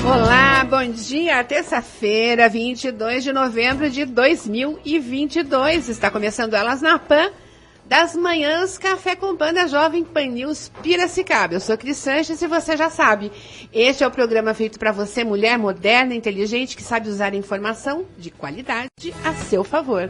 Olá, bom dia, terça-feira, 22 de novembro de 2022. Está começando Elas na Pan, das manhãs Café com Pan da Jovem Pan News Piracicaba. Eu sou Cris Sanches e você já sabe, este é o programa feito para você, mulher moderna, inteligente, que sabe usar a informação de qualidade a seu favor.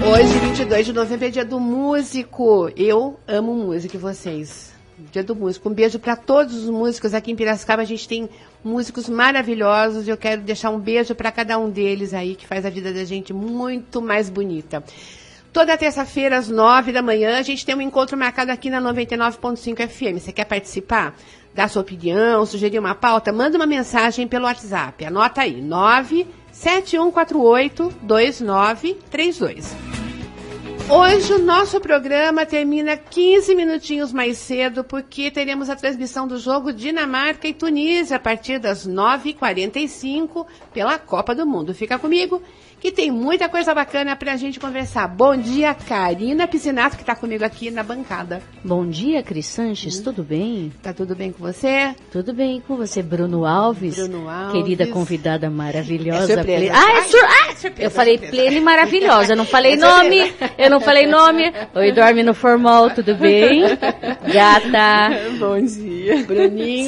Hoje, 22 de novembro, é dia do músico. Eu amo música e vocês? Dia do músico. Um beijo para todos os músicos aqui em Piracicaba. A gente tem músicos maravilhosos e eu quero deixar um beijo para cada um deles aí, que faz a vida da gente muito mais bonita. Toda terça-feira, às 9 da manhã, a gente tem um encontro marcado aqui na 99.5 FM. Você quer participar? Dar sua opinião, sugerir uma pauta? Manda uma mensagem pelo WhatsApp. Anota aí, 971482932. Hoje o nosso programa termina 15 minutinhos mais cedo, porque teremos a transmissão do jogo Dinamarca e Tunísia a partir das 9h45 pela Copa do Mundo. Fica comigo, que tem muita coisa bacana pra gente conversar. Bom dia, Karina Piscinato, que tá comigo aqui na bancada. Bom dia, Cris Sanches, tudo bem? Tá tudo bem com você? Tudo bem com você, Bruno Alves. Bruno Alves. Querida convidada maravilhosa. É surpresa. Surpresa, eu falei plena e maravilhosa, eu não falei nome, Oi, dorme no formal, tudo bem? Gata. Bom dia. Bruninho.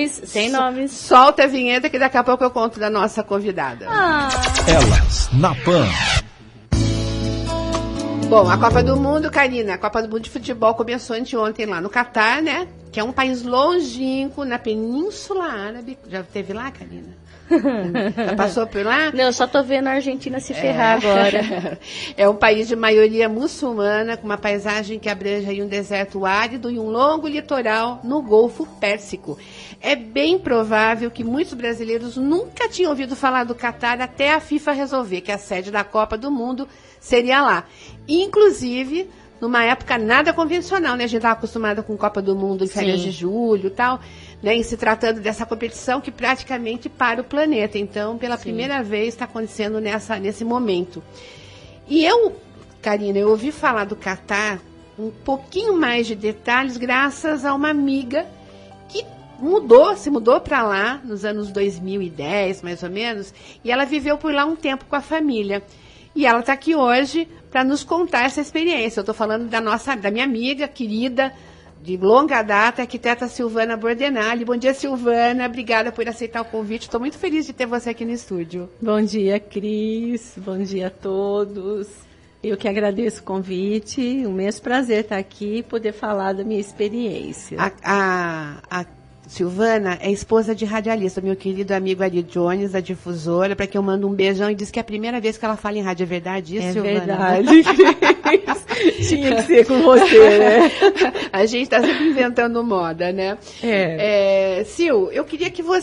Sem nomes. Solta a vinheta que daqui a pouco eu conto da nossa convidada. Elas na Pan. Bom, a Copa do Mundo, Karina, a Copa do Mundo de Futebol começou anteontem lá no Catar, né? Que é um país longínquo na Península Árabe. Já esteve lá, Karina? Já passou por lá? Não, eu só tô vendo a Argentina se ferrar agora. É um país de maioria muçulmana, com uma paisagem que abrange aí um deserto árido e um longo litoral no Golfo Pérsico. É bem provável que muitos brasileiros nunca tinham ouvido falar do Catar até a FIFA resolver que a sede da Copa do Mundo seria lá. Inclusive, numa época nada convencional, né? A gente estava acostumada com Copa do Mundo em férias de julho e tal, né? E se tratando dessa competição que praticamente para o planeta. Então, pela primeira vez, está acontecendo nesse momento. E eu, Karina, eu ouvi falar do Catar um pouquinho mais de detalhes graças a uma amiga que se mudou para lá nos anos 2010, mais ou menos, e ela viveu por lá um tempo com a família. E ela está aqui hoje para nos contar essa experiência. Eu estou falando da minha amiga querida, de longa data, a arquiteta Silvana Bordenali. Bom dia, Silvana. Obrigada por aceitar o convite. Estou muito feliz de ter você aqui no estúdio. Bom dia, Cris. Bom dia a todos. Eu que agradeço o convite. Um imenso prazer estar aqui e poder falar da minha experiência. A Silvana é esposa de radialista, meu querido amigo Ari Jones, da Difusora, para quem eu mando um beijão, e diz que é a primeira vez que ela fala em rádio. É verdade isso, Silvana? É verdade. Tinha que ser com você, né? A gente está sempre inventando moda, né? Sil, eu queria que eu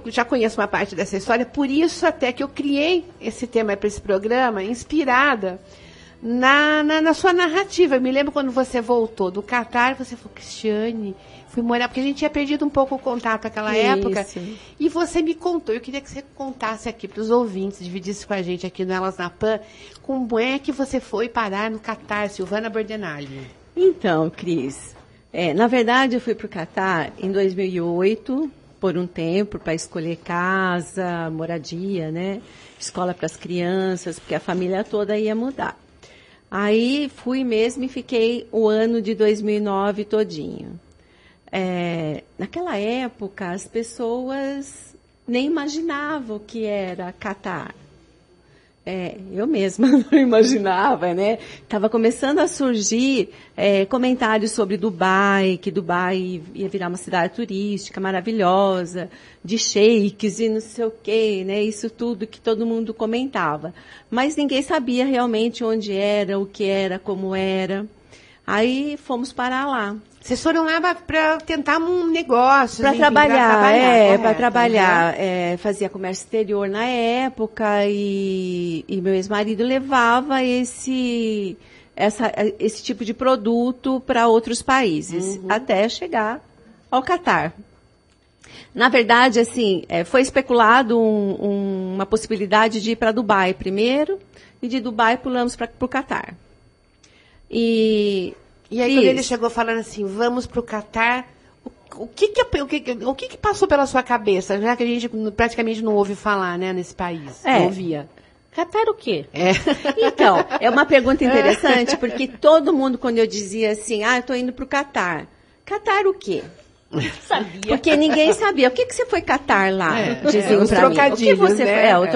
já conheço uma parte dessa história, por isso até que eu criei esse tema para esse programa, inspirada na sua narrativa. Eu me lembro quando você voltou do Catar, você falou, Cristiane, fui morar, porque a gente tinha perdido um pouco o contato naquela época. E você me contou, eu queria que você contasse aqui para os ouvintes, dividisse com a gente aqui no Elas na Pan, como é que você foi parar no Catar, Silvana Bordenali? Então, Cris, na verdade eu fui para o Catar em 2008, por um tempo, para escolher casa, moradia, né? Escola para as crianças, porque a família toda ia mudar. Aí fui mesmo e fiquei o ano de 2009 todinho. Naquela época, as pessoas nem imaginavam o que era Catar. Eu mesma não imaginava, né? Estava começando a surgir comentários sobre Dubai, que Dubai ia virar uma cidade turística maravilhosa, de sheiks e não sei o quê, né? Isso tudo que todo mundo comentava. Mas ninguém sabia realmente onde era, o que era, como era. Aí fomos para lá. Vocês foram lá para tentar um negócio? Para trabalhar, para trabalhar. Fazia comércio exterior na época e meu ex-marido levava esse tipo de produto para outros países, até chegar ao Catar. Na verdade, assim, foi especulado uma possibilidade de ir para Dubai primeiro, e de Dubai pulamos para o Catar. E aí, quando ele chegou falando assim, vamos para o Catar, o que passou pela sua cabeça, já que a gente praticamente não ouve falar, né, nesse país? Não ouvia. Catar o quê? Então, é uma pergunta interessante, porque todo mundo, quando eu dizia assim, eu tô indo pro Catar. Catar o quê? Sabia. Porque ninguém sabia. O que você foi catar lá? Diziam os pra mim. O que você né? o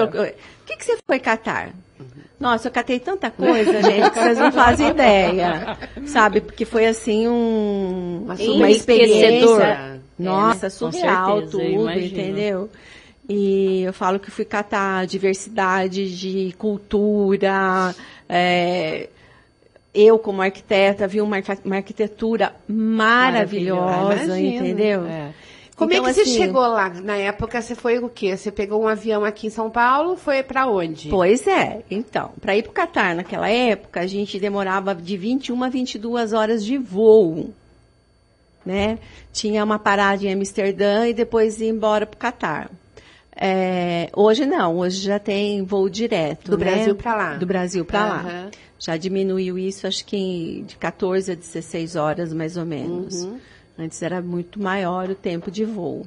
que você foi catar? Nossa, eu catei tanta coisa, gente, que vocês não fazem ideia. Sabe? Porque foi assim uma experiência. Nossa, surreal tudo, entendeu? E eu falo que fui catar diversidade de cultura. Eu, como arquiteta, vi uma arquitetura maravilhosa, entendeu? Como então, é que assim, você chegou lá? Na época, você foi o quê? Você pegou um avião aqui em São Paulo, foi para onde? Pois é. Então, para ir para o Catar naquela época, a gente demorava de 21 a 22 horas de voo, né? Tinha uma parada em Amsterdã e depois ia embora para o Catar. Hoje não, hoje já tem voo direto. Do Brasil para lá. Do Brasil para lá. Já diminuiu isso, acho que de 14 a 16 horas, mais ou menos. Antes era muito maior o tempo de voo.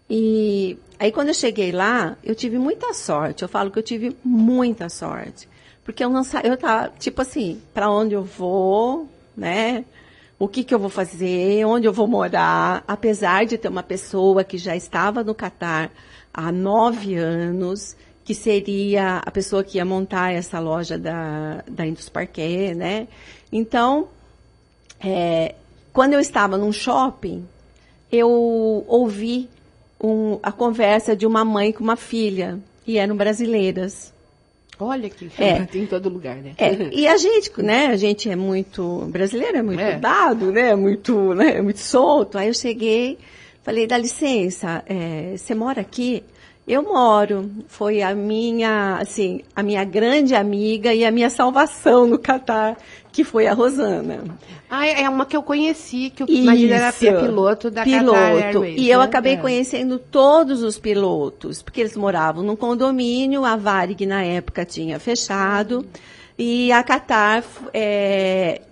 E aí, quando eu cheguei lá, eu tive muita sorte. Eu falo que eu tive muita sorte. Porque eu não sabia, eu tava, tipo assim, para onde eu vou, né? O que eu vou fazer, onde eu vou morar. Apesar de ter uma pessoa que já estava no Catar há 9 anos, que seria a pessoa que ia montar essa loja da Indus Parquet, né? Então, quando eu estava num shopping, eu ouvi a conversa de uma mãe com uma filha, e eram brasileiras. Olha que tem em todo lugar, né? E a gente é muito, brasileiro é muito dado, né? Muito solto. Aí eu cheguei, falei, dá licença, você mora aqui? Eu moro. Foi a minha grande amiga e a minha salvação no Catar, que foi a Rosana. É uma que eu conheci, que o marido era piloto da Qatar Airways. E eu acabei conhecendo todos os pilotos, porque eles moravam num condomínio, a Varig na época tinha fechado, e a Qatar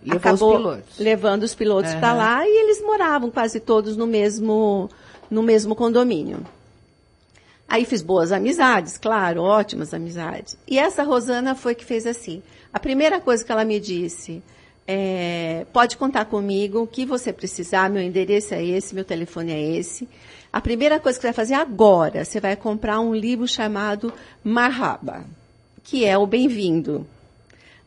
acabou levando os pilotos para lá, e eles moravam quase todos no mesmo condomínio. Aí fiz boas amizades, claro, ótimas amizades. E essa Rosana foi que fez assim. A primeira coisa que ela me disse, pode contar comigo, o que você precisar, meu endereço é esse, meu telefone é esse. A primeira coisa que você vai fazer agora, você vai comprar um livro chamado Marhaba, que é o Bem-vindo.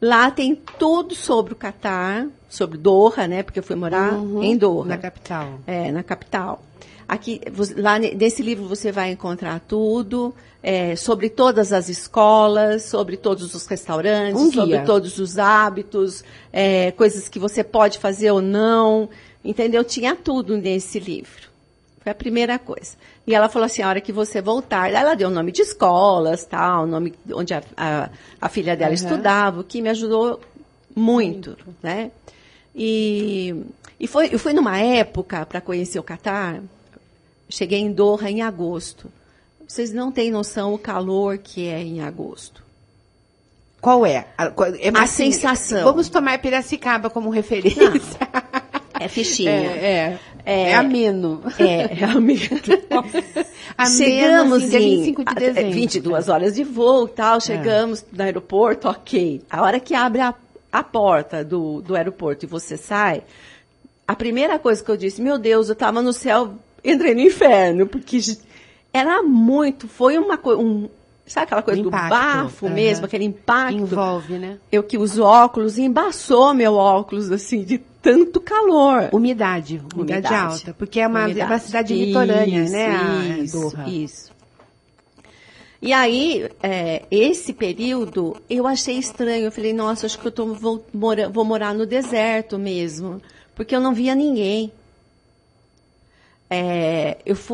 Lá tem tudo sobre o Catar, sobre Doha, né, porque eu fui morar em Doha. Na capital. Na capital. Aqui, lá nesse livro você vai encontrar tudo, sobre todas as escolas, sobre todos os restaurantes, sobre todos os hábitos, coisas que você pode fazer ou não, entendeu? Tinha tudo nesse livro. Foi a primeira coisa. E ela falou assim, a hora que você voltar, ela deu o nome de escolas, tal, o nome onde a filha dela estudava, o que me ajudou muito, né? E eu fui numa época para conhecer o Catar. Cheguei em Doha em agosto. Vocês não têm noção o calor que é em agosto. Qual é? A sensação. Vamos tomar Piracicaba como referência. É fichinha. É ameno. É ameno. Chegamos assim, dia 25 de dezembro. 22 horas de voo e tal. Chegamos no aeroporto, ok. A hora que abre a porta do aeroporto e você sai, a primeira coisa que eu disse, meu Deus, eu estava no céu, entrei no inferno, porque era muito, foi sabe aquela coisa do bafo mesmo, aquele impacto? Envolve, né? Eu que uso óculos, embaçou meu óculos, assim, de tanto calor. Umidade alta, porque é uma cidade litorânea, né? Isso. E aí, esse período, eu achei estranho. Eu falei, nossa, acho que vou morar no deserto mesmo, porque eu não via ninguém.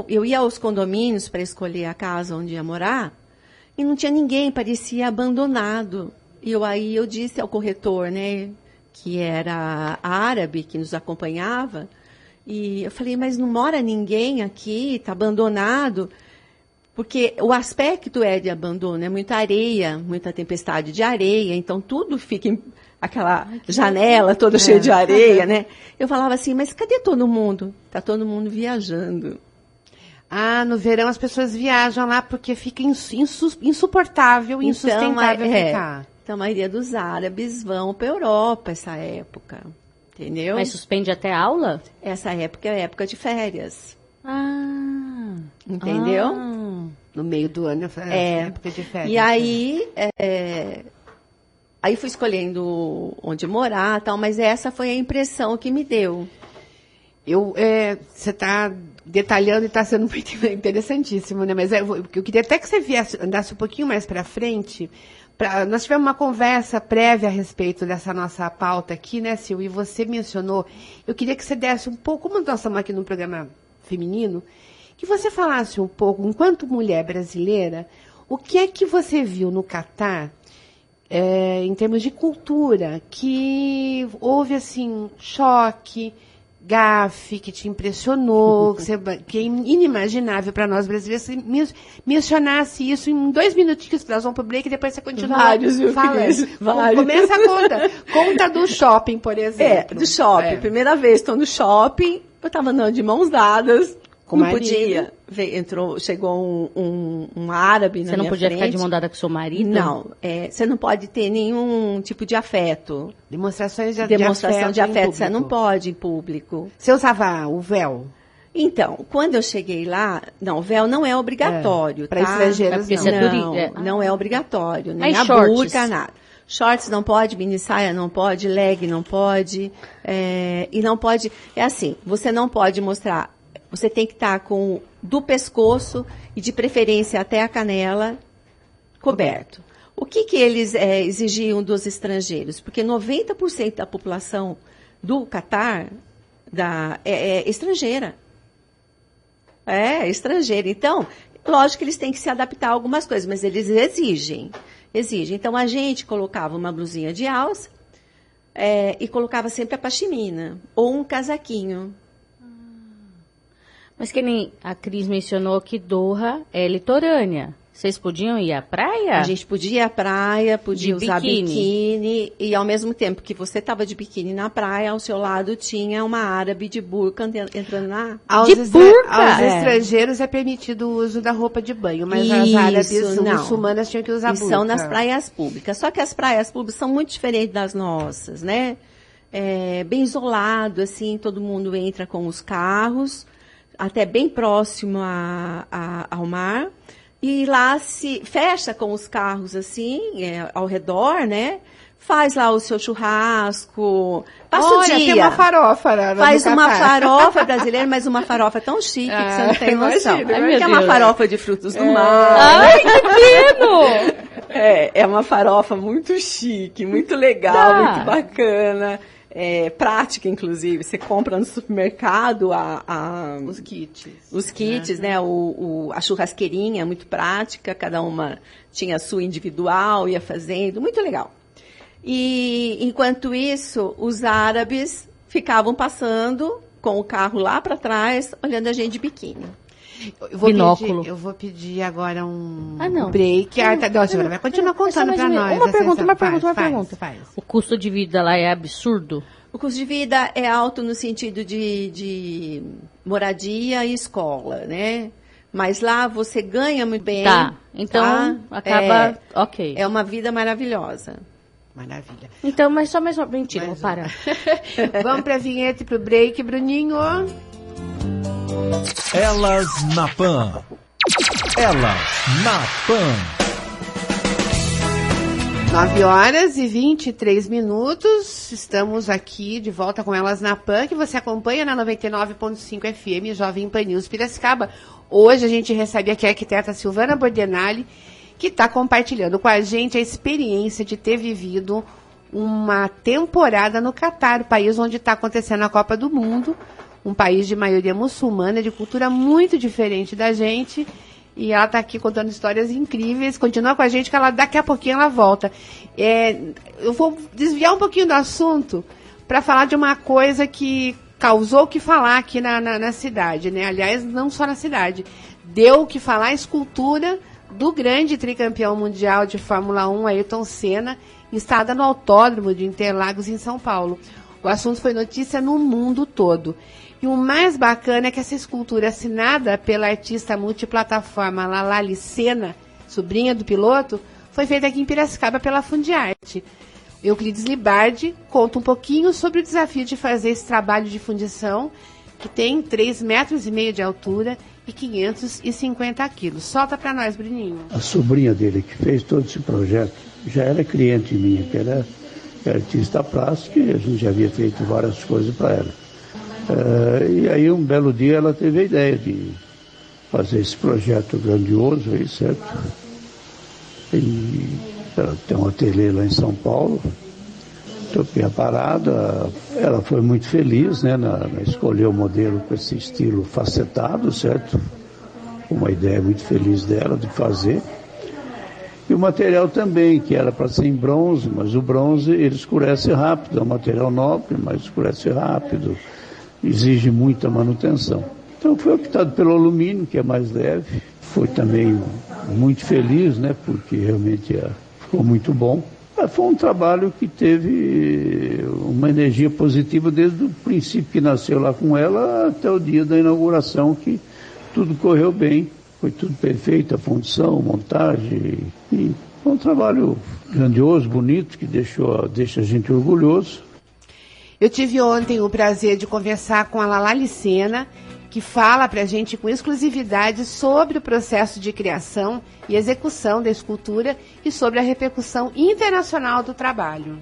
Eu ia aos condomínios para escolher a casa onde ia morar, e não tinha ninguém, parecia abandonado. E aí eu disse ao corretor, né, que era árabe, que nos acompanhava, e eu falei, mas não mora ninguém aqui, está abandonado, porque o aspecto é de abandono, é muita areia, muita tempestade de areia, então tudo fica aquela janela toda cheia de areia, né? Eu falava assim, mas cadê todo mundo? Tá todo mundo viajando. Ah, no verão as pessoas viajam lá porque fica insuportável, insustentável ficar. Então a maioria dos árabes vão para a Europa essa época, entendeu? Mas suspende até a aula? Essa época é a época de férias. Ah. Entendeu? No meio do ano é época de férias. E aí, aí fui escolhendo onde morar e tal, mas essa foi a impressão que me deu. Você está detalhando e está sendo muito interessantíssimo, né? Mas eu queria até que você andasse um pouquinho mais para frente. Nós tivemos uma conversa prévia a respeito dessa nossa pauta aqui, né, Sil? E você mencionou, eu queria que você desse um pouco, como nós estamos aqui num programa feminino, que você falasse um pouco, enquanto mulher brasileira, o que é que você viu no Catar, em termos de cultura, que houve, assim, choque, gafe, que te impressionou, que é inimaginável para nós brasileiros, se mencionasse isso em 2 minutinhos, nós vamos para o break e depois você continua vários. Começa a conta do shopping, por exemplo. Do shopping. Primeira vez estou no shopping, eu estava andando de mãos dadas, não podia. Chegou um árabe na minha frente. Você não podia ficar de mão dada com seu marido? Não, você não pode ter nenhum tipo de afeto. Demonstração de afeto, você não pode em público. Você usava o véu? Então, quando eu cheguei lá, o véu não é obrigatório, para estrangeiros não é obrigatório, nem a burca, nada. Shorts não pode, mini saia não pode, leg não pode, e não pode, assim, você não pode mostrar, você tem que estar do pescoço e de preferência até a canela coberto. O que eles exigiam dos estrangeiros? Porque 90% da população do Catar é estrangeira. É estrangeira. Então, lógico que eles têm que se adaptar a algumas coisas, mas eles exigem. Então, a gente colocava uma blusinha de alça e colocava sempre a pashmina ou um casaquinho. Mas que nem a Cris mencionou que Doha é litorânea. Vocês podiam ir à praia? A gente podia ir à praia, podia usar biquíni. E ao mesmo tempo que você estava de biquíni na praia, ao seu lado tinha uma árabe de burca entrando na... Aos estrangeiros é permitido o uso da roupa de banho, mas as árabes muçulmanas tinham que usar burca. São nas praias públicas. Só que as praias públicas são muito diferentes das nossas, né? Bem isolado, assim, todo mundo entra com os carros, até bem próximo ao mar. E lá se fecha com os carros, assim, ao redor, né? Faz lá o seu churrasco, passa o dia. Tem uma farofa, né? Faz uma farofa brasileira, mas uma farofa tão chique que você não tem noção. É uma farofa de frutos do mar. Ai, que lindo! É uma farofa muito chique, muito legal, muito bacana. Prática, inclusive. Você compra no supermercado os kits. Os kits, né? A churrasqueirinha, muito prática. Cada uma tinha a sua individual, ia fazendo. Muito legal. E, enquanto isso, os árabes ficavam passando com o carro lá para trás, olhando a gente de biquíni. Binóculo. Eu vou pedir agora um não. break. Não, senhora, vai continuar contando para nós. Uma pergunta. O custo de vida lá é absurdo? O custo de vida é alto no sentido de moradia e escola, né? Mas lá você ganha muito bem. Tá, então acaba... Ok. É uma vida maravilhosa. Maravilha. Então, mas só mais uma... Mentira, vou parar. Vamos para a vinheta e para o break, Bruninho. Elas na Pan. Elas na Pan. 9h23. Estamos aqui de volta com Elas na Pan, que você acompanha na 99.5 FM, Jovem Pan News Piracicaba. Hoje a gente recebe aqui a arquiteta Silvana Bordenali, que está compartilhando com a gente a experiência de ter vivido uma temporada no Catar, país onde está acontecendo a Copa do Mundo. Um país de maioria muçulmana, de cultura muito diferente da gente. E ela está aqui contando histórias incríveis. Continua com a gente, que daqui a pouquinho ela volta. Eu vou desviar um pouquinho do assunto para falar de uma coisa que causou o que falar aqui na cidade, né? Aliás, não só na cidade. Deu o que falar a escultura do grande tricampeão mundial de Fórmula 1, Ayrton Senna, instalada no Autódromo de Interlagos, em São Paulo. O assunto foi notícia no mundo todo. E o mais bacana é que essa escultura, assinada pela artista multiplataforma Lalali Senna, sobrinha do piloto, foi feita aqui em Piracicaba pela Fundiarte. Euclides Libardi conta um pouquinho sobre o desafio de fazer esse trabalho de fundição, que tem 3,5 metros de altura e 550 quilos. Solta para nós, Bruninho. A sobrinha dele, que fez todo esse projeto, já era cliente minha, que era artista plástica, e a gente já havia feito várias coisas para ela. E aí, um belo dia, ela teve a ideia de fazer esse projeto grandioso aí, certo? E ela tem um ateliê lá em São Paulo. Topei a parada, ela foi muito feliz, né, na escolher o modelo com esse estilo facetado, certo? Uma ideia muito feliz dela de fazer. E o material também, que era para ser em bronze, mas o bronze ele escurece rápido, é um material nobre, mas escurece rápido, exige muita manutenção. Então foi optado pelo alumínio, que é mais leve. Foi também muito feliz, né, porque realmente ficou muito bom. Foi um trabalho que teve uma energia positiva desde o princípio que nasceu lá com ela até o dia da inauguração, que tudo correu bem, foi tudo perfeito, a fundição, montagem. E foi um trabalho grandioso, bonito, que deixa a gente orgulhoso. Eu tive ontem o prazer de conversar com a Lalali Senna, que fala para a gente com exclusividade sobre o processo de criação e execução da escultura e sobre a repercussão internacional do trabalho.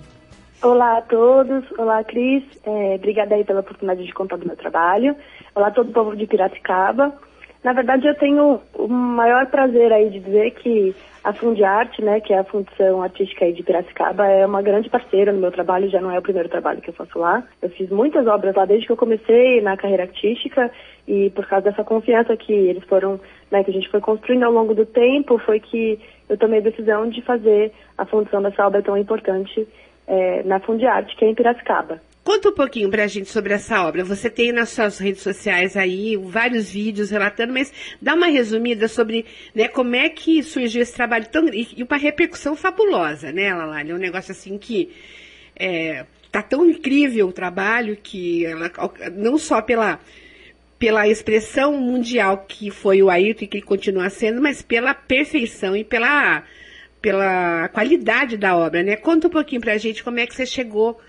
Olá a todos, olá Cris, obrigada aí pela oportunidade de contar do meu trabalho. Olá a todo o povo de Piracicaba. Na verdade, eu tenho o maior prazer aí de dizer que a Fundiarte, né, que é a Fundição Artística aí de Piracicaba, é uma grande parceira no meu trabalho, já não é o primeiro trabalho que eu faço lá. Eu fiz muitas obras lá desde que eu comecei na carreira artística e por causa dessa confiança que eles foram, né, que a gente foi construindo ao longo do tempo, foi que eu tomei a decisão de fazer a fundição dessa obra tão importante na Fundiarte, que é em Piracicaba. Conta um pouquinho pra gente sobre essa obra. Você tem nas suas redes sociais aí vários vídeos relatando, mas dá uma resumida sobre, né, como é que surgiu esse trabalho tão e uma repercussão fabulosa, né, Lalali? É um negócio assim que tá tão incrível o trabalho que ela, não só pela expressão mundial que foi o Ayrton e que ele continua sendo, mas pela perfeição e pela qualidade da obra, né? Conta um pouquinho pra gente como é que você chegou.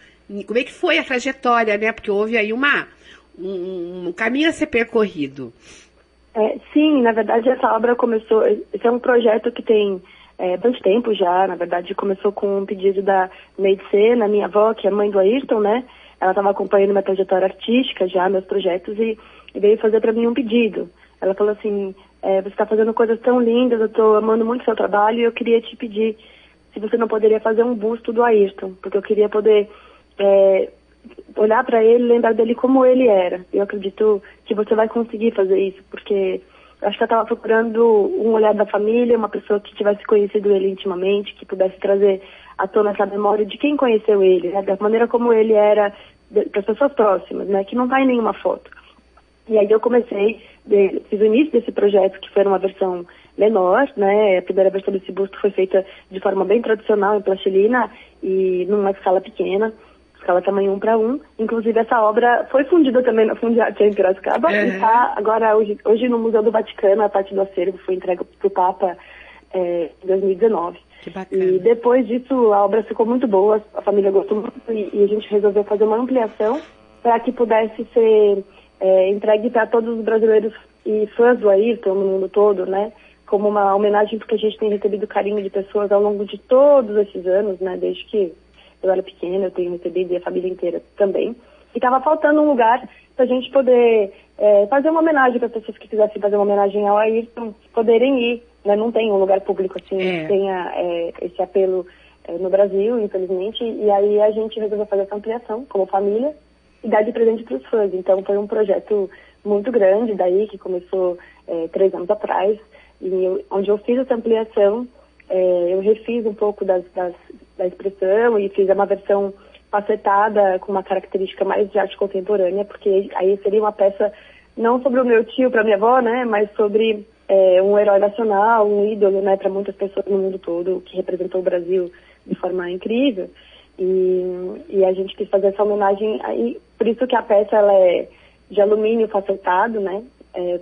Como é que foi a trajetória, né? Porque houve aí um caminho a ser percorrido. Sim, na verdade essa obra começou... Esse é um projeto que tem bastante tempo já. Na verdade começou com um pedido da Neide Senna, minha avó, que é mãe do Ayrton, né? Ela estava acompanhando minha trajetória artística já, meus projetos, e veio fazer para mim um pedido. Ela falou assim, você está fazendo coisas tão lindas, eu estou amando muito o seu trabalho e eu queria te pedir se você não poderia fazer um busto do Ayrton, porque eu queria poder... olhar para ele, lembrar dele como ele era. Eu acredito que você vai conseguir fazer isso, porque eu acho que eu estava procurando um olhar da família, uma pessoa que tivesse conhecido ele intimamente, que pudesse trazer à tona essa memória de quem conheceu ele, né, da maneira como ele era para as pessoas próximas, né, que não está em nenhuma foto. E aí eu fiz o início desse projeto, que foi uma versão menor, né, a primeira versão desse busto foi feita de forma bem tradicional, em plastilina e numa escala pequena, escala tamanho 1:1. Inclusive, essa obra foi fundida também na Fundiarte em Piracicaba e está agora, hoje no Museu do Vaticano, a parte do acervo foi entregue para o Papa em 2019. Que bacana. E depois disso, a obra ficou muito boa, a família gostou muito e a gente resolveu fazer uma ampliação para que pudesse ser entregue para todos os brasileiros e fãs do Ayrton no mundo todo, né? Como uma homenagem, porque a gente tem recebido carinho de pessoas ao longo de todos esses anos, né? Desde que eu era pequena, eu tenho recebido, e a família inteira também. E estava faltando um lugar para a gente poder fazer uma homenagem para as pessoas que quisessem fazer uma homenagem ao Ayrton, poderem ir, né? Não tem um lugar público assim que tenha esse apelo no Brasil, infelizmente. E aí a gente resolveu fazer essa ampliação como família e dar de presente para os fãs. Então foi um projeto muito grande daí, que começou 3 anos atrás, e onde eu fiz essa ampliação, eu refiz um pouco da expressão e fiz uma versão facetada com uma característica mais de arte contemporânea, porque aí seria uma peça não sobre o meu tio para minha avó, né, mas sobre um herói nacional, um ídolo, né, para muitas pessoas no mundo todo, que representou o Brasil de forma incrível. E a gente quis fazer essa homenagem aí, por isso que a peça ela é de alumínio facetado, né,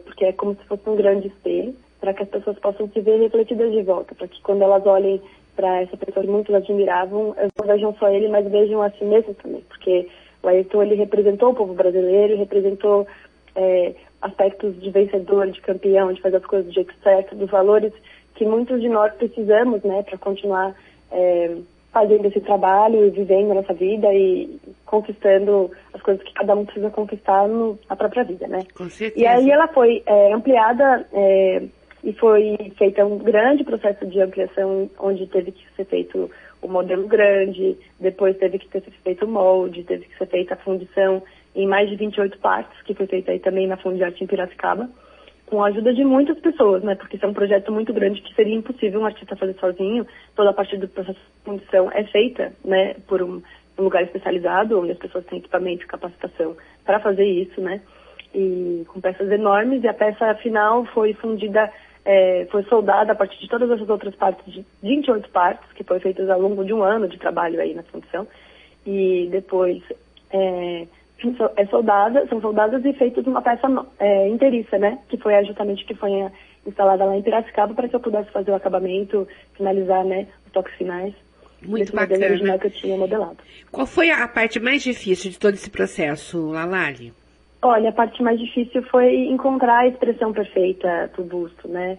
porque é como se fosse um grande espelho, para que as pessoas possam se ver refletidas de volta, para que quando elas olhem para essa pessoa que muitos admiravam, não vejam só ele, mas vejam a si mesmos também, porque o Ayrton, ele representou o povo brasileiro, representou aspectos de vencedor, de campeão, de fazer as coisas do jeito certo, dos valores que muitos de nós precisamos, né, para continuar fazendo esse trabalho e vivendo a nossa vida e conquistando as coisas que cada um precisa conquistar na própria vida, né? Com certeza. E aí ela foi ampliada e foi feita um grande processo de ampliação, onde teve que ser feito o modelo grande, depois teve que ser feito o molde, teve que ser feita a fundição em mais de 28 partes, que foi feita aí também na Fundiarte em Piracicaba, com a ajuda de muitas pessoas, né? Porque isso é um projeto muito grande que seria impossível um artista fazer sozinho. Toda a parte do processo de fundição é feita, né, por um lugar especializado, onde as pessoas têm equipamento e capacitação para fazer isso, né? E com peças enormes, e a peça final foi fundida, foi soldada a partir de todas essas outras partes, de 28 partes, que foram feitas ao longo de um ano de trabalho aí na fundição. E depois são soldadas e feitas uma peça inteiriça, né? Que foi justamente que foi instalada lá em Piracicaba para que eu pudesse fazer o acabamento, finalizar, né, os toques finais. Muito modelo bacana. Original que eu tinha modelado. Qual foi a parte mais difícil de todo esse processo, Lalali? Olha, a parte mais difícil foi encontrar a expressão perfeita do busto, né?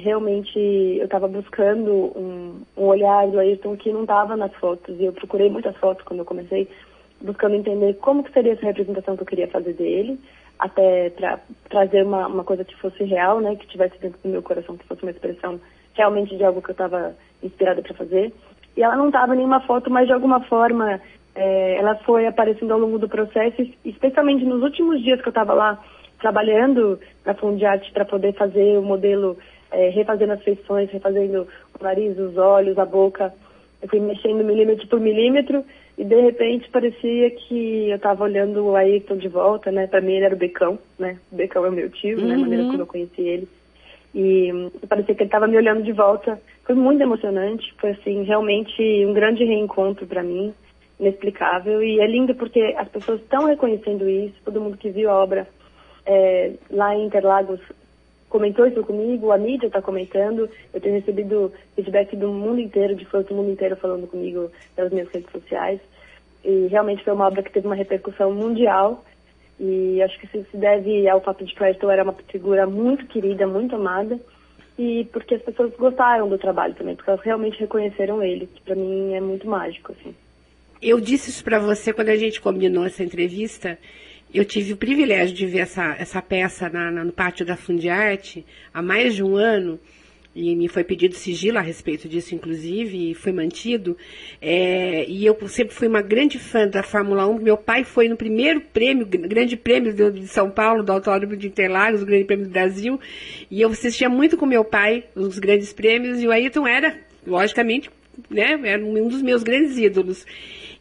Realmente eu estava buscando um olhar do Ayrton que não estava nas fotos, e eu procurei muitas fotos quando eu comecei, buscando entender como que seria essa representação que eu queria fazer dele, até para trazer uma coisa que fosse real, né, que tivesse dentro do meu coração, que fosse uma expressão realmente de algo que eu estava inspirada para fazer. E ela não estava em nenhuma foto, mas de alguma forma ela foi aparecendo ao longo do processo, especialmente nos últimos dias que eu estava lá trabalhando na Fundiarte para poder fazer o modelo, refazendo as feições, refazendo o nariz, os olhos, a boca. Eu fui mexendo milímetro por milímetro e de repente parecia que eu estava olhando o Ayrton de volta, né? Para mim ele era o Becão, né? O Becão é o meu tio, né? A maneira como eu conheci ele. E parecia que ele estava me olhando de volta. Foi muito emocionante, foi assim, realmente um grande reencontro para mim, inexplicável. E é lindo porque as pessoas estão reconhecendo isso, todo mundo que viu a obra lá em Interlagos comentou isso comigo, a mídia está comentando, eu tenho recebido feedback do mundo inteiro, de fãs do mundo inteiro falando comigo pelas minhas redes sociais, e realmente foi uma obra que teve uma repercussão mundial, e acho que isso se deve ao fato de que o Ayrton era uma figura muito querida, muito amada, e porque as pessoas gostaram do trabalho também, porque elas realmente reconheceram ele, que para mim é muito mágico, assim. Eu disse isso para você quando a gente combinou essa entrevista. Eu tive o privilégio de ver essa peça no pátio da Fundiarte há mais de um ano, e me foi pedido sigilo a respeito disso, inclusive, e foi mantido. E eu sempre fui uma grande fã da Fórmula 1. Meu pai foi no primeiro prêmio, Grande Prêmio de São Paulo, do Autódromo de Interlagos, o Grande Prêmio do Brasil, e eu assistia muito com meu pai os grandes prêmios, e o Ayrton era, logicamente, né, era um dos meus grandes ídolos.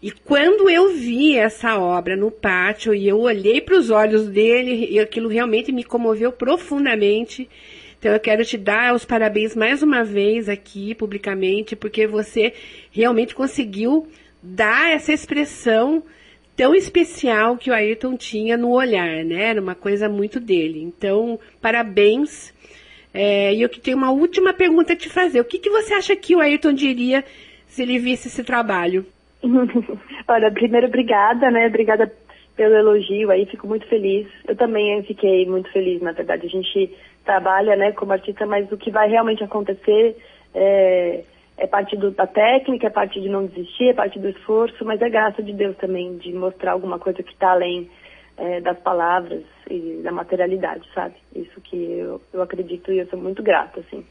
E quando eu vi essa obra no pátio e eu olhei para os olhos dele, e aquilo realmente me comoveu profundamente. Então eu quero te dar os parabéns mais uma vez aqui publicamente, porque você realmente conseguiu dar essa expressão tão especial que o Ayrton tinha no olhar, né? Era uma coisa muito dele. Então, parabéns. E eu tenho uma última pergunta a te fazer. O que você acha que o Ayrton diria se ele visse esse trabalho? Olha, primeiro, obrigada, né? Obrigada pelo elogio aí, fico muito feliz. Eu também fiquei muito feliz, na verdade. A gente trabalha, né, como artista, mas o que vai realmente acontecer é parte da técnica, é parte de não desistir, é parte do esforço, mas é graça de Deus também, de mostrar alguma coisa que está além das palavras e da materialidade, sabe? Isso que eu acredito e eu sou muito grata, assim,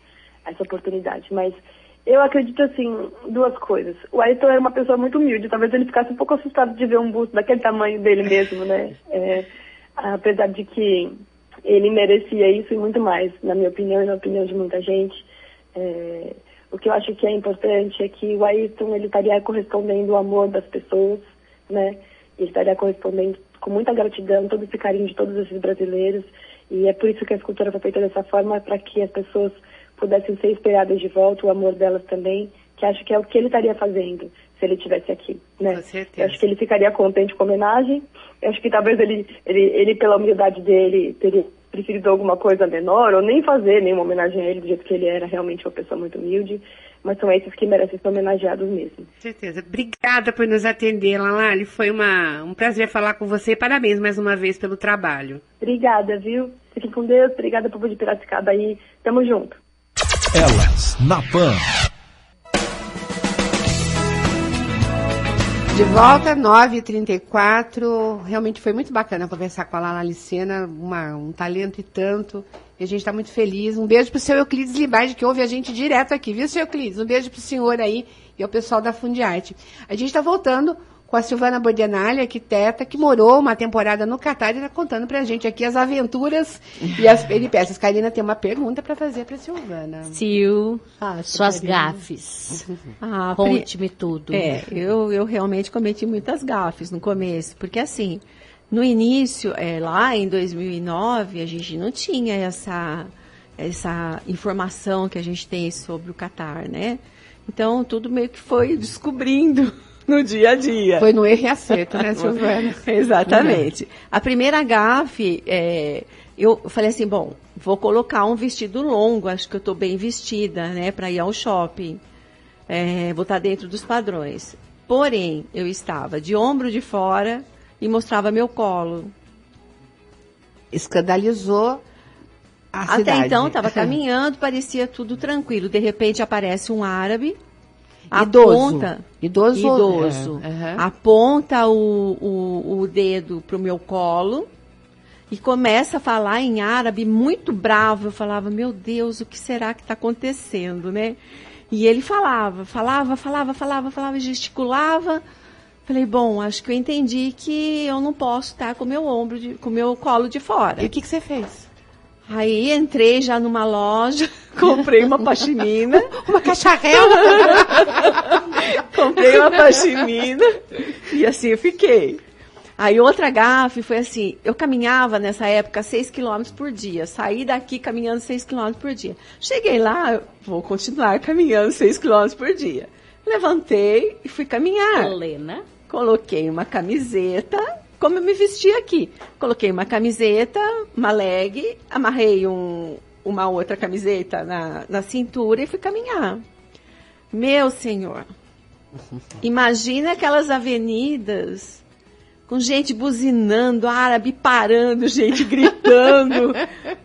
a essa oportunidade. Mas eu acredito, assim, duas coisas. O Ayrton era uma pessoa muito humilde, talvez ele ficasse um pouco assustado de ver um busto daquele tamanho dele mesmo, né? Apesar de que ele merecia isso e muito mais, na minha opinião e na opinião de muita gente. O que eu acho que é importante é que o Ayrton, ele estaria correspondendo ao amor das pessoas, né? Ele estaria correspondendo com muita gratidão, todo esse carinho de todos esses brasileiros. E é por isso que a escultura foi feita dessa forma, para que as pessoas pudessem ser esperadas de volta, o amor delas também, que acho que é o que ele estaria fazendo se ele estivesse aqui, né? Com certeza. Eu acho que ele ficaria contente com a homenagem. Eu acho que talvez ele pela humildade dele, teria preferido alguma coisa menor, ou nem fazer nenhuma homenagem a ele, do jeito que ele era realmente uma pessoa muito humilde. Mas são esses que merecem ser homenageados mesmo. Com certeza. Obrigada por nos atender, Lalali. Foi um prazer falar com você. Parabéns mais uma vez pelo trabalho. Obrigada, viu? Fiquem com Deus. Obrigada, povo de Piracicaba aí. Tamo junto. Elas na Pan. De volta, 9h34. Realmente foi muito bacana conversar com a Lala Licena, um talento e tanto. E a gente está muito feliz. Um beijo pro seu Euclides Libardi, que ouve a gente direto aqui, viu, seu Euclides? Um beijo pro senhor aí e ao pessoal da Fundiarte. A gente está voltando com a Silvana Bordenali, arquiteta, que morou uma temporada no Catar e está contando pra gente aqui as aventuras e as peripécias. Karina tem uma pergunta para fazer pra Silvana. Sil, suas gafes. Conte-me tudo. Eu realmente cometi muitas gafes no começo, porque assim, no início, lá em 2009, a gente não tinha essa informação que a gente tem sobre o Catar, né? Então, tudo meio que foi descobrindo no dia a dia. Foi no erro e acerto, né, Silvana? Exatamente. A primeira gafe, eu falei assim, bom, vou colocar um vestido longo, acho que eu estou bem vestida, né, para ir ao shopping. Vou estar dentro dos padrões. Porém, eu estava de ombro de fora e mostrava meu colo. Escandalizou a cidade. Até então, estava caminhando, parecia tudo tranquilo. De repente, aparece um árabe. Idoso. Aponta o dedo pro meu colo e começa a falar em árabe muito bravo. Eu falava, meu Deus, o que será que está acontecendo, né? E ele falava, gesticulava. Falei, bom, acho que eu entendi que eu não posso estar com o meu colo de fora. E o que você fez? Aí entrei já numa loja, comprei uma pashmina. Uma cacharel. Comprei uma pashmina e assim eu fiquei. Aí outra gafe foi assim, eu caminhava nessa época 6 km por dia. Saí daqui caminhando 6 km por dia. Cheguei lá, vou continuar caminhando 6 km por dia. Levantei e fui caminhar. Helena. Coloquei uma camiseta, como eu me vesti aqui. Coloquei uma camiseta, uma leg, amarrei uma outra camiseta na cintura e fui caminhar. Meu senhor, imagina aquelas avenidas com gente buzinando, árabe parando, gente gritando.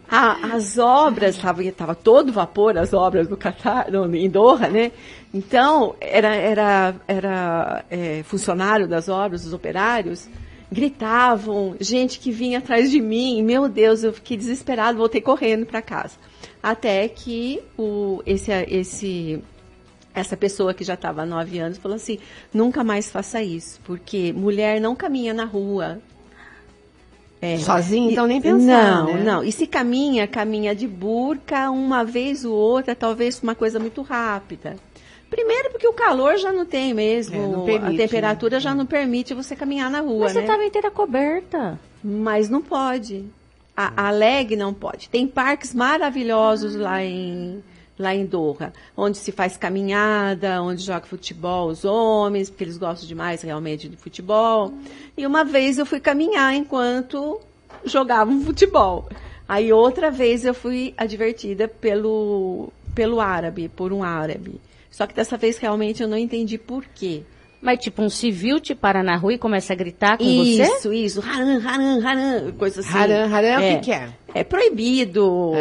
As obras, estava todo vapor as obras do Catar, em Doha, né? Então, era funcionário das obras, os operários, gritavam, gente que vinha atrás de mim. Meu Deus, eu fiquei desesperado, voltei correndo para casa. Até que essa pessoa que já estava há 9 anos falou assim, nunca mais faça isso, porque mulher não caminha na rua. Sozinha, então nem pensar, né? Não. E se caminha de burca, uma vez ou outra, talvez uma coisa muito rápida. Primeiro porque o calor já não tem mesmo, não permite, a temperatura já não permite você caminhar na rua, Mas você né? estava inteira coberta. Mas não pode. A leg não pode. Tem parques maravilhosos lá em Doha, onde se faz caminhada, onde joga futebol os homens, porque eles gostam demais realmente de futebol. E uma vez eu fui caminhar enquanto jogavam futebol. Aí outra vez eu fui advertida por um árabe. Só que dessa vez realmente eu não entendi por quê. Mas tipo, um civil te para na rua e começa a gritar com você? Isso. Haram, coisa assim. Haram, o que é? É proibido,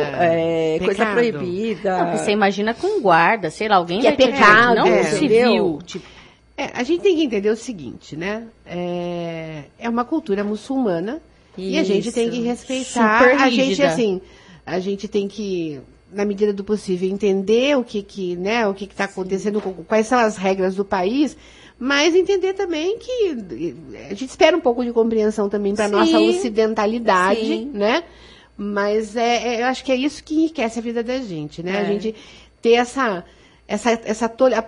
coisa pecado. proibida. Não, você imagina com guarda, sei lá, alguém Que é vai te pecado, não um entendeu? civil. Tipo, A gente tem que entender o seguinte, né? É uma cultura muçulmana e a gente tem que respeitar. Super A gente, rígida. assim, a gente tem que, na medida do possível, entender o que está acontecendo, quais são as regras do país, mas entender também que a gente espera um pouco de compreensão também para a nossa ocidentalidade, né? Mas eu acho que é isso que enriquece a vida da gente, né? A gente ter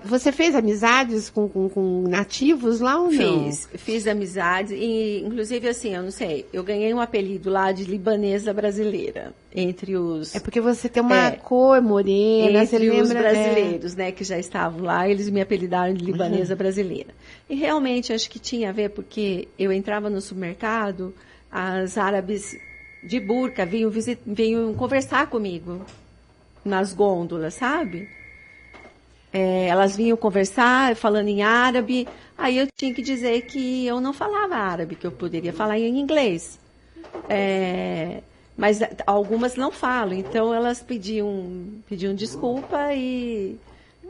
Você fez amizades com nativos lá ou não? Fiz amizades, e inclusive assim, eu não sei, eu ganhei um apelido lá de libanesa brasileira, entre os... É porque você tem uma cor morena, você lembra? Entre os brasileiros, né, que já estavam lá, eles me apelidaram de libanesa brasileira. E realmente, acho que tinha a ver, porque eu entrava no supermercado, as árabes de burca vinham conversar comigo nas gôndolas, sabe? Elas vinham conversar, falando em árabe, aí eu tinha que dizer que eu não falava árabe, que eu poderia falar em inglês. Mas algumas não falam, então elas pediam desculpa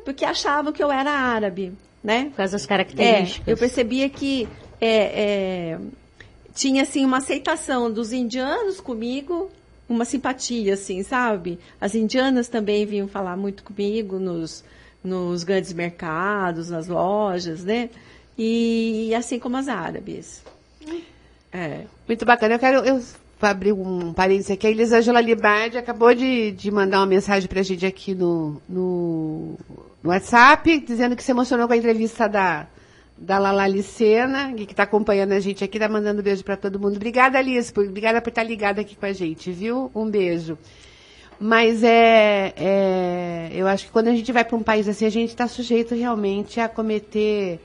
porque achavam que eu era árabe, né? Por causa das características. Eu percebia que tinha assim uma aceitação dos indianos comigo, uma simpatia, assim, sabe? As indianas também vinham falar muito comigo nos grandes mercados, nas lojas, né? E assim como as árabes. Muito bacana. Eu vou abrir um parênteses aqui. A Elisângela Libardi acabou de mandar uma mensagem pra gente aqui no WhatsApp, dizendo que se emocionou com a entrevista da Lala Licena, que está acompanhando a gente aqui, está mandando um beijo para todo mundo. Obrigada, Alice, obrigada por estar ligada aqui com a gente, viu? Um beijo. Mas eu acho que quando a gente vai para um país assim, a gente está sujeito realmente a cometer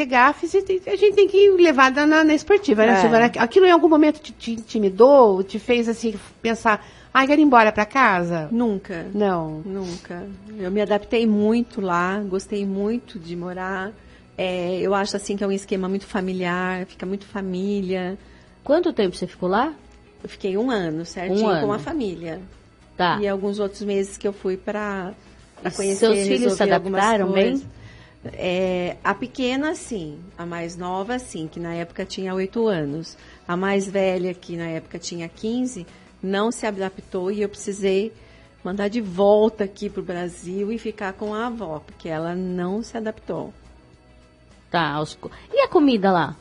gafes, e a gente tem que levar na esportiva, né? Aquilo em algum momento te intimidou, te fez assim pensar, quero ir embora para casa? Nunca. Não. Nunca. Eu me adaptei muito lá, gostei muito de morar. Eu acho assim que é um esquema muito familiar, fica muito família. Quanto tempo você ficou lá? Eu fiquei 1 ano, certinho, com a família. Tá. E alguns outros meses que eu fui para conhecer. Seus filhos se adaptaram bem? A pequena, sim. A mais nova, sim, que na época tinha 8 anos. A mais velha, que na época tinha 15, não se adaptou e eu precisei mandar de volta aqui para o Brasil e ficar com a avó, porque ela não se adaptou. Tá. E a comida lá?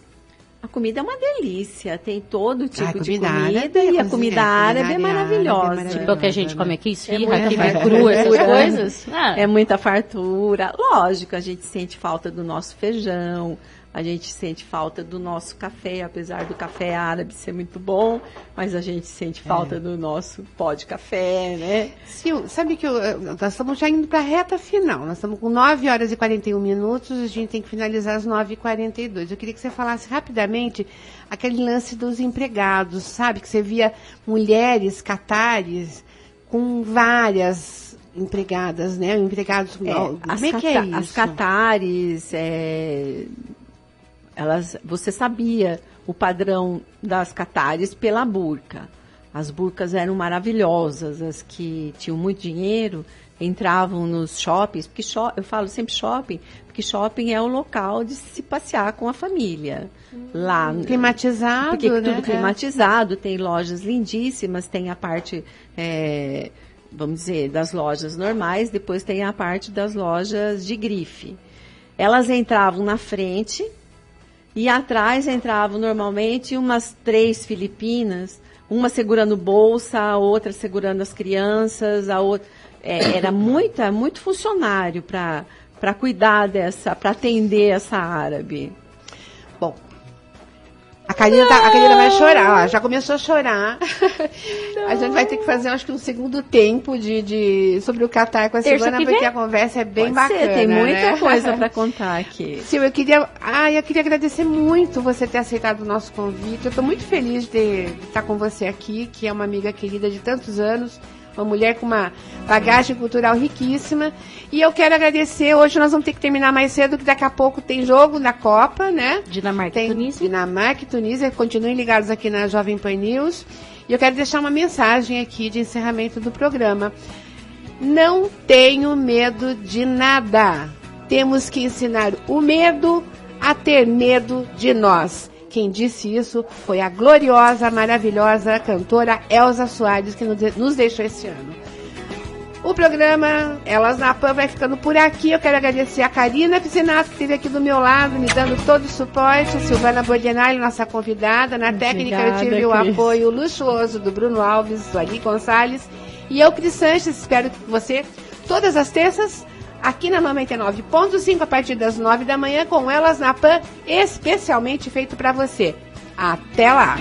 A comida é uma delícia, tem todo tipo de comida árabe, e a comida árabe é maravilhosa. Tipo o que a gente come aqui, esfirra, quibe cru, essas coisas. É muita fartura. Lógico, a gente sente falta do nosso feijão, a gente sente falta do nosso café, apesar do café árabe ser muito bom, mas a gente sente falta do nosso pó de café, né? Sil, sabe que nós estamos já indo para a reta final, nós estamos com 9 horas e 41 minutos, a gente tem que finalizar às 9h42. Eu queria que você falasse rapidamente aquele lance dos empregados, sabe? Que você via mulheres catares com várias empregadas, né? Empregados... Como é que é isso? As catares... você sabia o padrão das catares pela burca. As burcas eram maravilhosas, as que tinham muito dinheiro entravam nos shoppings, porque eu falo sempre shopping, porque shopping é o local de se passear com a família. Lá, climatizado, porque né? Tudo climatizado, tem lojas lindíssimas, tem a parte, vamos dizer, das lojas normais, depois tem a parte das lojas de grife. Elas entravam na frente, e atrás entravam normalmente umas 3 filipinas, uma segurando bolsa, a outra segurando as crianças, a outra... era muito funcionário para cuidar para atender essa árabe. Bom, a Karina vai chorar, ó, já começou a chorar. A gente vai ter que fazer, acho que um segundo tempo sobre o Catar com a Silvana, porque a conversa é bem bacana. Tem muita coisa para contar aqui. Sil, eu queria agradecer muito você ter aceitado o nosso convite. Eu estou muito feliz de estar com você aqui, que é uma amiga querida de tantos anos, uma mulher com uma bagagem cultural riquíssima. E eu quero agradecer, hoje nós vamos ter que terminar mais cedo, que daqui a pouco tem jogo da Copa, né? Dinamarca e Tunísia. Dinamarca e Tunísia, continuem ligados aqui na Jovem Pan News. E eu quero deixar uma mensagem aqui de encerramento do programa. Não tenho medo de nada. Temos que ensinar o medo a ter medo de nós. Quem disse isso foi a gloriosa, maravilhosa cantora Elza Soares, que nos deixou esse ano. O programa Elas na Pan vai ficando por aqui. Eu quero agradecer a Karina Piscinato, que esteve aqui do meu lado, me dando todo o suporte. A Silvana Bordenali, nossa convidada. Na técnica eu tive o apoio luxuoso do Bruno Alves, do Ali Gonçalves. E eu, Cris Sanches, espero que você, todas as terças, aqui na 99.5 a partir das 9 da manhã com Elas na Pan, especialmente feito para você. Até lá!